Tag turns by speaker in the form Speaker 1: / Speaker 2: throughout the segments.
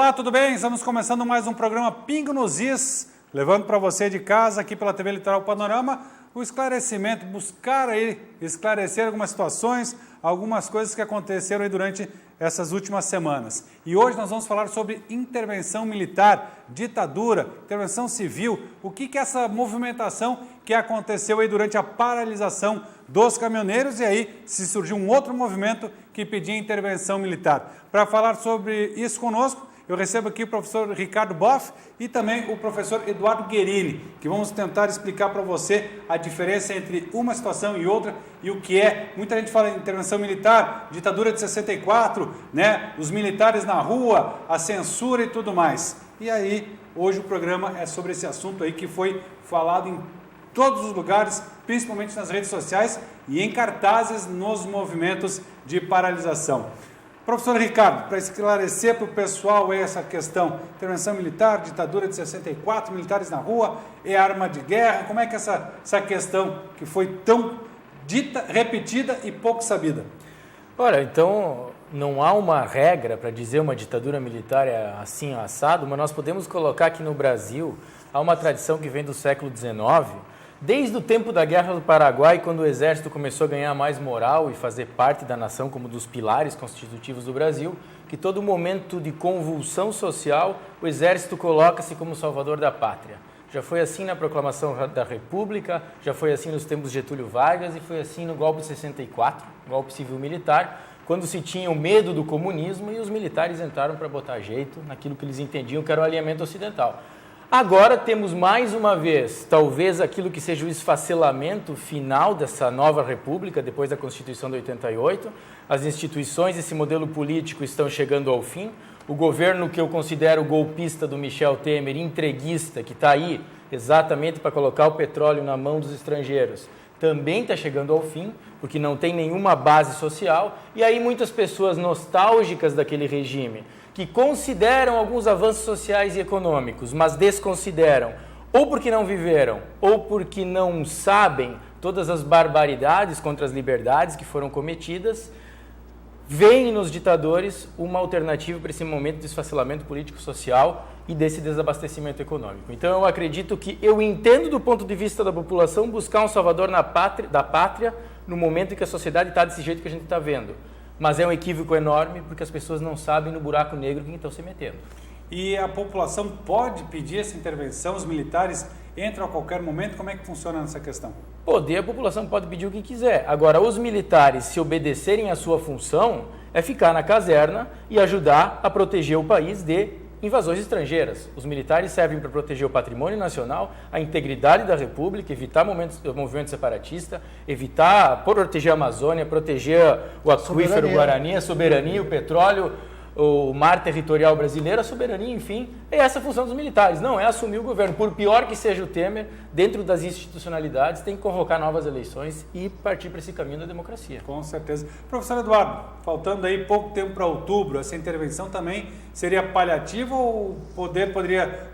Speaker 1: Olá, tudo bem? Estamos começando mais um programa Pingo nos Is, levando para você de casa, aqui pela TV Litoral Panorama, o esclarecimento, buscar aí esclarecer algumas situações, algumas coisas que aconteceram aí durante essas últimas semanas. E hoje nós vamos falar sobre intervenção militar, ditadura, intervenção civil, o que é essa movimentação que aconteceu aí durante a paralisação dos caminhoneiros, e aí se surgiu um outro movimento que pedia intervenção militar. Para falar sobre isso conosco, eu recebo aqui o professor Ricardo Boff e também o professor Eduardo Guerini, que vamos tentar explicar para você a diferença entre uma situação e outra e o que é. Muita gente fala em intervenção militar, ditadura de 64, né? Os militares na rua, a censura e tudo mais. E aí, hoje o programa é sobre esse assunto aí que foi falado em todos os lugares, principalmente nas redes sociais e em cartazes nos movimentos de paralisação. Professor Ricardo, para esclarecer para o pessoal essa questão, intervenção militar, ditadura de 64, militares na rua, é arma de guerra, como é que essa questão que foi tão dita, repetida e pouco sabida?
Speaker 2: Olha, então não há uma regra para dizer uma ditadura militar é assim assado, mas nós podemos colocar que no Brasil há uma tradição que vem do século XIX, desde o tempo da Guerra do Paraguai, quando o Exército começou a ganhar mais moral e fazer parte da nação como dos pilares constitutivos do Brasil, que todo momento de convulsão social, o Exército coloca-se como salvador da pátria. Já foi assim na proclamação da República, já foi assim nos tempos de Getúlio Vargas e foi assim no golpe de 64, golpe civil-militar, quando se tinha o medo do comunismo e os militares entraram para botar jeito naquilo que eles entendiam que era o alinhamento ocidental. Agora temos mais uma vez, talvez aquilo que seja o esfacelamento final dessa nova república, depois da Constituição de 88, as instituições, esse modelo político estão chegando ao fim, o governo que eu considero golpista do Michel Temer, entreguista, que está aí exatamente para colocar o petróleo na mão dos estrangeiros, também está chegando ao fim, porque não tem nenhuma base social, e aí muitas pessoas nostálgicas daquele regime, que consideram alguns avanços sociais e econômicos, mas desconsideram, ou porque não viveram, ou porque não sabem todas as barbaridades contra as liberdades que foram cometidas, veem nos ditadores uma alternativa para esse momento de esfacelamento político-social e desse desabastecimento econômico. Então eu acredito que eu entendo do ponto de vista da população buscar um salvador da pátria no momento em que a sociedade está desse jeito que a gente está vendo. Mas é um equívoco enorme porque as pessoas não sabem no buraco negro que estão se metendo.
Speaker 1: E a população pode pedir essa intervenção? Os militares entram a qualquer momento? Como é que funciona nessa questão?
Speaker 2: Poder, a população pode pedir o que quiser. Agora, os militares, se obedecerem à sua função, é ficar na caserna e ajudar a proteger o país de invasões estrangeiras. Os militares servem para proteger o patrimônio nacional, a integridade da República, evitar movimento separatista, proteger a Amazônia, proteger o aquífero Guarani, a soberania, o petróleo, o mar territorial brasileiro, a soberania, enfim. É essa a função dos militares, não é assumir o governo. Por pior que seja o Temer, dentro das institucionalidades, tem que convocar novas eleições e partir para esse caminho da democracia.
Speaker 1: Com certeza. Professor Eduardo, faltando aí pouco tempo para outubro, essa intervenção também seria paliativa ou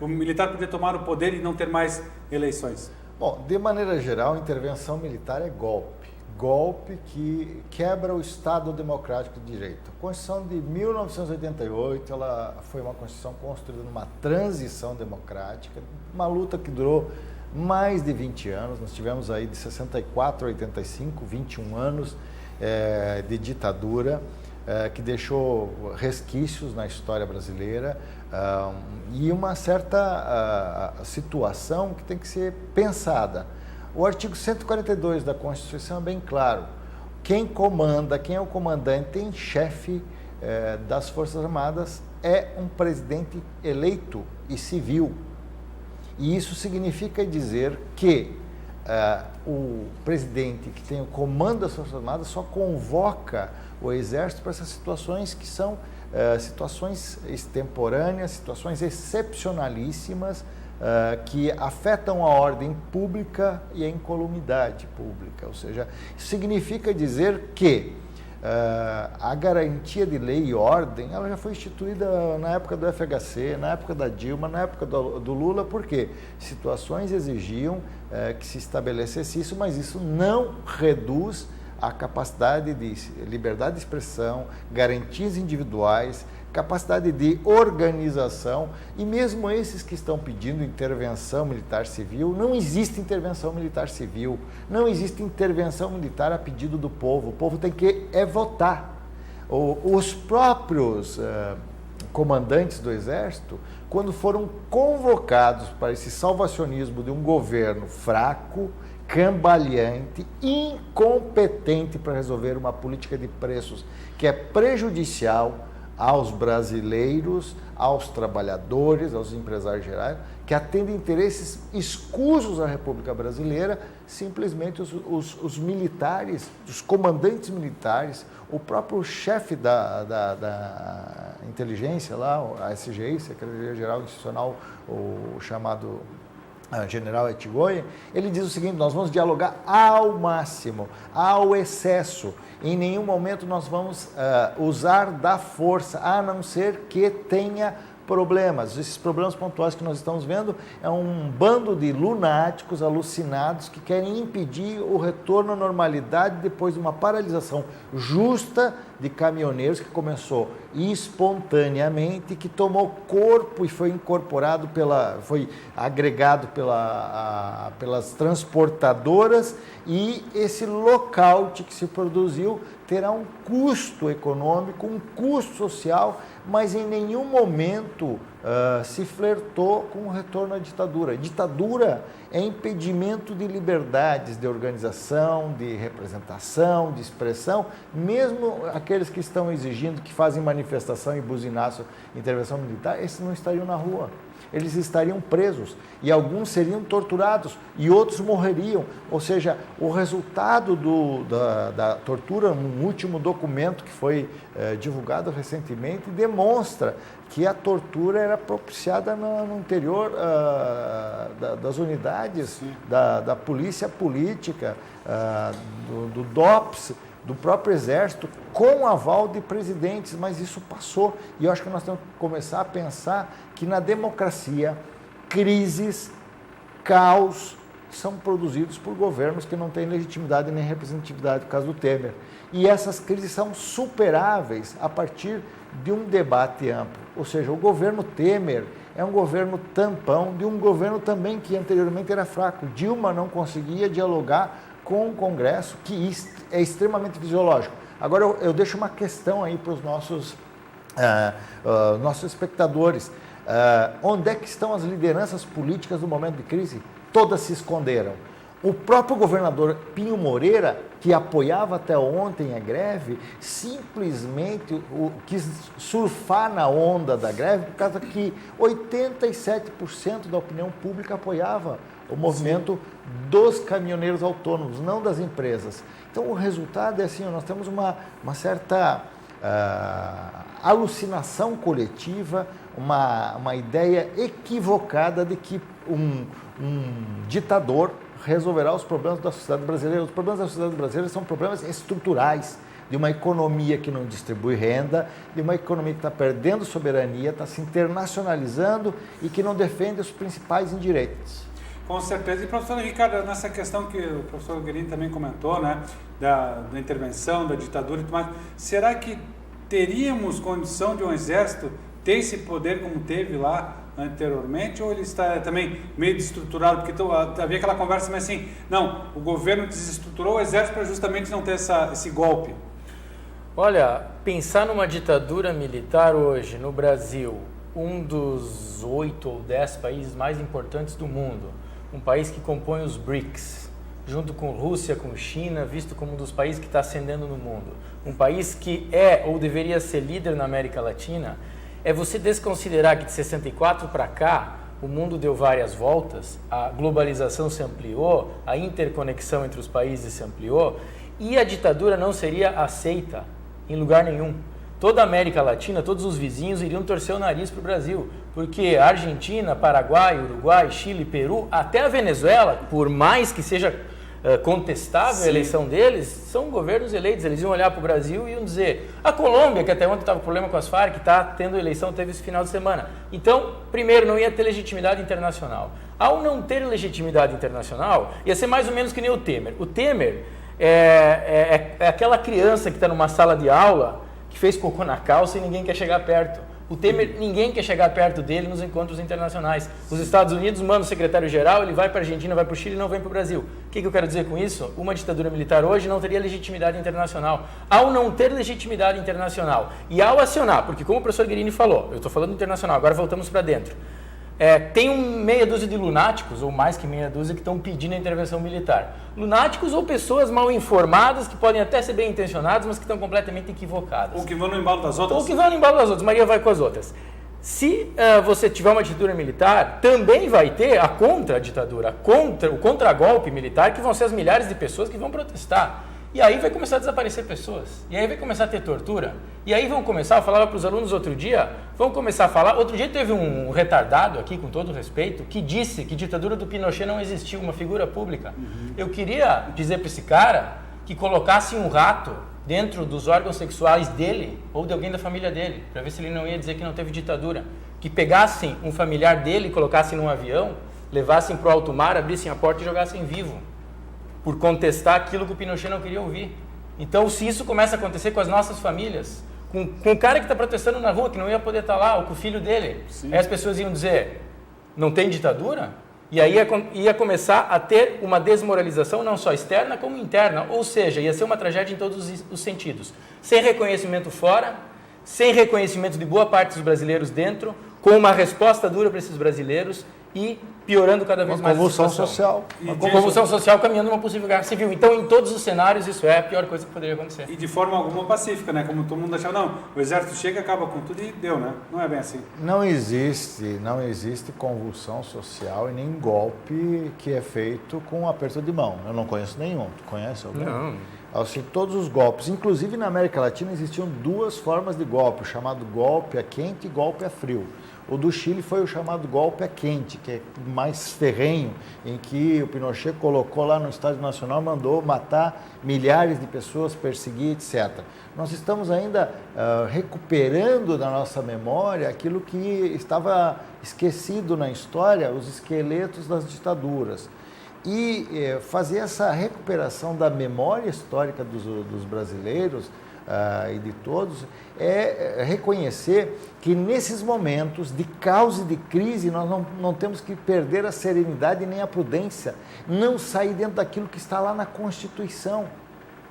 Speaker 1: o militar poderia tomar o poder e não ter mais eleições?
Speaker 3: Bom, de maneira geral, a intervenção militar é golpe que quebra o Estado Democrático de Direito. A Constituição de 1988, ela foi uma Constituição construída numa transição democrática, uma luta que durou mais de 20 anos, nós tivemos aí de 64 a 85, 21 anos de ditadura, que deixou resquícios na história brasileira e uma certa situação que tem que ser pensada. O artigo 142 da Constituição é bem claro. Quem é o comandante em chefe das Forças Armadas é um presidente eleito e civil. E isso significa dizer que o presidente que tem o comando das Forças Armadas só convoca o Exército para essas situações que são situações extemporâneas, situações excepcionalíssimas, que afetam a ordem pública e a incolumidade pública. Ou seja, isso significa dizer que a garantia de lei e ordem ela já foi instituída na época do FHC, na época da Dilma, na época do Lula, porque situações exigiam que se estabelecesse isso, mas isso não reduz a capacidade de liberdade de expressão, garantias individuais, capacidade de organização, e mesmo esses que estão pedindo intervenção militar civil, não existe intervenção militar civil, não existe intervenção militar a pedido do povo. O povo tem que votar. Os próprios comandantes do Exército, quando foram convocados para esse salvacionismo de um governo fraco, cambaleante, incompetente para resolver uma política de preços que é prejudicial aos brasileiros, aos trabalhadores, aos empresários gerais, que atendem interesses escusos à República Brasileira, simplesmente os militares, os comandantes militares, o próprio chefe da inteligência lá, a SGI, Secretaria-Geral Institucional, o chamado General Etigoyen, ele diz o seguinte: nós vamos dialogar ao máximo, ao excesso. Em nenhum momento nós vamos usar da força, a não ser que tenha problemas. Esses problemas pontuais que nós estamos vendo é um bando de lunáticos, alucinados, que querem impedir o retorno à normalidade depois de uma paralisação justa de caminhoneiros que começou espontaneamente, que tomou corpo e foi incorporado foi agregado pelas transportadoras, e esse lockout que se produziu terá um custo econômico, um custo social, mas em nenhum momento se flertou com o retorno à ditadura. Ditadura é impedimento de liberdades de organização, de representação, de expressão. Mesmo aqueles que estão exigindo, que fazem manifestação e buzinaço, intervenção militar, esses não estariam na rua. Eles estariam presos, e alguns seriam torturados, e outros morreriam. Ou seja, o resultado da tortura, um último documento que foi divulgado recentemente, demonstra que a tortura era propiciada no interior das unidades da polícia política, do DOPS, do próprio Exército, com aval de presidentes, mas isso passou. E eu acho que nós temos que começar a pensar que na democracia, crises, caos são produzidos por governos que não têm legitimidade nem representatividade, no caso do Temer. E essas crises são superáveis a partir de um debate amplo. Ou seja, o governo Temer é um governo tampão de um governo também que anteriormente era fraco. Dilma não conseguia dialogar com o Congresso, que é extremamente fisiológico. Agora eu deixo uma questão aí para os nossos espectadores. Onde é que estão as lideranças políticas no momento de crise? Todas se esconderam. O próprio governador Pinho Moreira, que apoiava até ontem a greve, simplesmente quis surfar na onda da greve, por causa que 87% da opinião pública apoiava o movimento dos caminhoneiros autônomos, não das empresas. Então, o resultado é assim: nós temos uma certa alucinação coletiva, uma ideia equivocada de que um ditador resolverá os problemas da sociedade brasileira. Os problemas da sociedade brasileira são problemas estruturais, de uma economia que não distribui renda, de uma economia que está perdendo soberania, está se internacionalizando e que não defende os principais direitos.
Speaker 1: Com certeza. E, professor Ricardo, nessa questão que o professor Guerini também comentou, né, da intervenção, da ditadura e tudo mais, será que teríamos condição de um exército ter esse poder como teve lá anteriormente, ou ele está também meio desestruturado? Porque havia aquela conversa, mas assim, não, o governo desestruturou o exército para justamente não ter esse golpe.
Speaker 2: Olha, pensar numa ditadura militar hoje no Brasil, um dos 8 ou 10 países mais importantes do mundo, um país que compõe os BRICS, junto com Rússia, com China, visto como um dos países que está ascendendo no mundo, um país que é ou deveria ser líder na América Latina, é você desconsiderar que de 64 para cá o mundo deu várias voltas, a globalização se ampliou, a interconexão entre os países se ampliou, e a ditadura não seria aceita em lugar nenhum. Toda a América Latina, todos os vizinhos iriam torcer o nariz para o Brasil, porque a Argentina, Paraguai, Uruguai, Chile, Peru, até a Venezuela, por mais que seja contestável a eleição deles, são governos eleitos. Eles iam olhar para o Brasil e iam dizer: a Colômbia, que até ontem estava com problema com as Farc, está tendo eleição, teve esse final de semana. Então, primeiro, não ia ter legitimidade internacional. Ao não ter legitimidade internacional, ia ser mais ou menos que nem o Temer. O Temer é aquela criança que está numa sala de aula que fez cocô na calça e ninguém quer chegar perto. O Temer, ninguém quer chegar perto dele nos encontros internacionais. Os Estados Unidos mandam o secretário-geral, ele vai para a Argentina, vai para o Chile e não vem para o Brasil. O que eu quero dizer com isso? Uma ditadura militar hoje não teria legitimidade internacional. Ao não ter legitimidade internacional e ao acionar, porque como o professor Guerini falou, eu estou falando internacional, agora voltamos para dentro. Tem meia dúzia de lunáticos, ou mais que meia dúzia, que estão pedindo a intervenção militar. Lunáticos ou pessoas mal informadas, que podem até ser bem intencionadas, mas que estão completamente equivocadas.
Speaker 1: Ou que vão no embalo das outras.
Speaker 2: Ou que vão no embalo das outras. Maria vai com as outras. Se você tiver uma ditadura militar, também vai ter a contra-ditadura, o contragolpe militar, que vão ser as milhares de pessoas que vão protestar. E aí vai começar a desaparecer pessoas. E aí vai começar a ter tortura. E aí vão começar, eu falava para os alunos outro dia, vão começar a falar... Outro dia teve um retardado aqui, com todo respeito, que disse que ditadura do Pinochet não existiu, uma figura pública. Eu queria dizer para esse cara que colocasse um rato dentro dos órgãos sexuais dele ou de alguém da família dele, para ver se ele não ia dizer que não teve ditadura. Que pegassem um familiar dele, colocassem num avião, levassem para o alto mar, abrissem a porta e jogassem vivo, por contestar aquilo que o Pinochet não queria ouvir. Então, se isso começa a acontecer com as nossas famílias, com o cara que está protestando na rua, que não ia poder estar lá, ou com o filho dele, aí as pessoas iam dizer, não tem ditadura? E aí ia começar a ter uma desmoralização não só externa, como interna. Ou seja, ia ser uma tragédia em todos os sentidos. Sem reconhecimento fora, sem reconhecimento de boa parte dos brasileiros dentro, com uma resposta dura para esses brasileiros e piorando cada vez mais a situação.
Speaker 3: Social.
Speaker 2: Uma convulsão social caminhando numa possível guerra civil. Então, em todos os cenários, isso é a pior coisa que poderia acontecer.
Speaker 1: E de forma alguma pacífica, né? Como todo mundo achava, não, o exército chega, acaba com tudo e deu, né? Não é bem assim.
Speaker 3: Não existe convulsão social e nem golpe que é feito com um aperto de mão. Eu não conheço nenhum. Tu conhece algum?
Speaker 2: Não.
Speaker 3: Assim, todos os golpes, inclusive na América Latina existiam duas formas de golpe, o chamado golpe a quente e golpe a frio. O do Chile foi o chamado golpe a quente, que é mais ferrenho, em que o Pinochet colocou lá no Estádio Nacional, mandou matar milhares de pessoas, perseguir, etc. Nós estamos ainda recuperando da nossa memória aquilo que estava esquecido na história, os esqueletos das ditaduras. E fazer essa recuperação da memória histórica dos brasileiros e de todos é reconhecer que nesses momentos de caos e de crise nós não temos que perder a serenidade nem a prudência, não sair dentro daquilo que está lá na Constituição.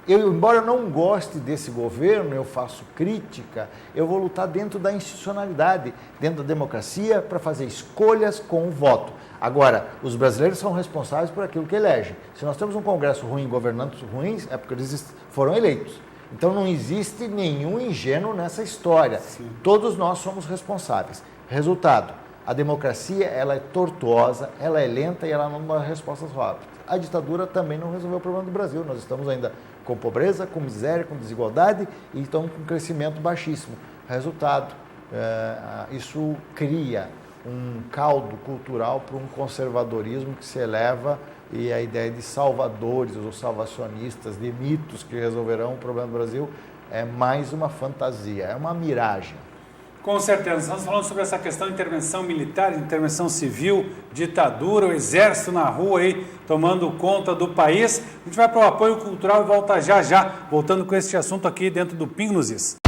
Speaker 3: Embora eu não goste desse governo, eu faço crítica, eu vou lutar dentro da institucionalidade, dentro da democracia, para fazer escolhas com o voto. Agora, os brasileiros são responsáveis por aquilo que elegem. Se nós temos um Congresso ruim, governantes ruins, é porque eles foram eleitos. Então não existe nenhum ingênuo nessa história. Sim. Todos nós somos responsáveis. Resultado, a democracia ela é tortuosa, ela é lenta e ela não dá respostas rápidas. A ditadura também não resolveu o problema do Brasil. Nós estamos ainda com pobreza, com miséria, com desigualdade e estamos com crescimento baixíssimo. Resultado, isso cria um caldo cultural para um conservadorismo que se eleva e a ideia de salvadores ou salvacionistas, de mitos que resolverão o problema do Brasil é mais uma fantasia, é uma miragem.
Speaker 1: Com certeza, estamos falando sobre essa questão de intervenção militar, intervenção civil, ditadura, o exército na rua aí tomando conta do país. A gente vai para o apoio cultural e volta já, voltando com este assunto aqui dentro do Pingo nos Is.